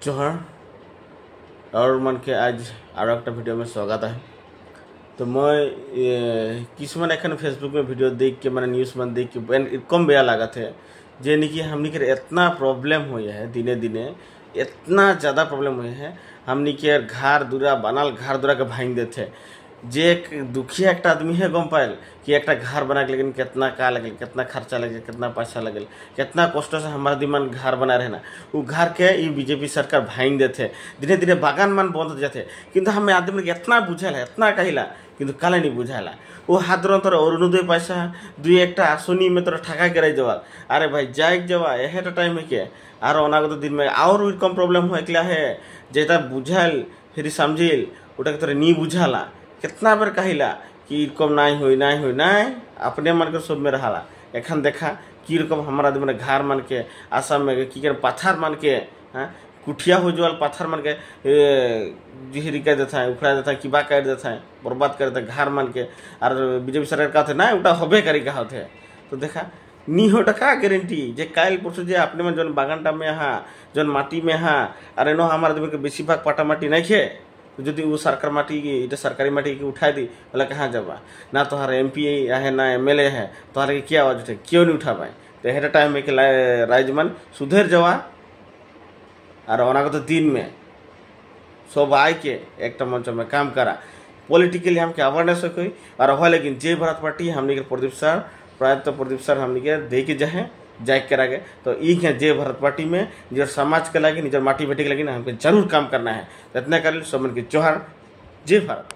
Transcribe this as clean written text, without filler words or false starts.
जोहार और मन के आज और एक भिडियो में स्वागत है। तो मैं किसमन एखन फेसबुक में वीडियो देख के मैंने न्यूज़ में देख के कम बेया लागत है जे कि हमनी के इतना प्रॉब्लम हुई है, दिने दिने इतना ज़्यादा प्रॉब्लम हुई है। हमनी के घर दूरा बनल घर दूरा के भांग देते जे एक दुखिया एक आदमी है गम पायल कि एक घर बना के, लेकिन कितना का लगे, कितना खर्चा लगे, कितना पैसा लगे, कितना कष्ट से हमारा दिमान घर बना रहना वो घर के ये बीजेपी सरकार भांग देते धीरे धीरे बागान मान बंद हो जाते। किंतु हमें आदमी इतना बुझल है, इतना कहला किंतु काले नहीं बुझाला वो हाथ तोर अरुणोदय पैसा दुई एक आसनी में तोर ठका के रह जवा। अरे भाई जाए जवा यह टाइम है के और अनागत दिन में और कम प्रॉब्लम होकला है जेटा बुझाल फिर समझिल उटा तोर नहीं बुझाला कितना बार कहला कि रकम नहीं अपने मन के सब में रहा। एखन देखा कि रकम हमारा दिन घर मन के आसाम में कि पत्थर मन के कुठिया हो जो पत्थर मन के जिहरी कर देता है, उखड़ा देता है, किबा कर देता है, बर्बाद कर देता है घर मन के। और बीजेपी सरकार कहते ना उटा होबे करी कहते। तो देखा नी हो का गारंटी जे काल परसों जे अपने में जौन बागानटा में जौन माटी में अरे नो हमारे दिन के बेसी भाग पाटा माटी नहीं खे तो जो वो सरकार माटी इटा सरकारी माटी की उठा दी बोला कहाँ जाबा ना तोहार MP है ना MLA है तोहार के क्या आवाज उठे क्यों नहीं उठा पाए। तो यह टाइम में राजमन सुधर जवा और अनागत दिन में सब आय के एक मंच में काम करा पॉलिटिकली हमके अवेयरनेस हो और हो। लेकिन जय भारत पार्टी हमने के प्रदीप सर प्रदीप सर हमने के दे के जाए करा गए। तो ये जय भारत पार्टी में निजर समाज के लगे निजर माटी बेटी के लगे हमको जरूर काम करना है। तो इतना कर सब मन के जोहार। जय भारत।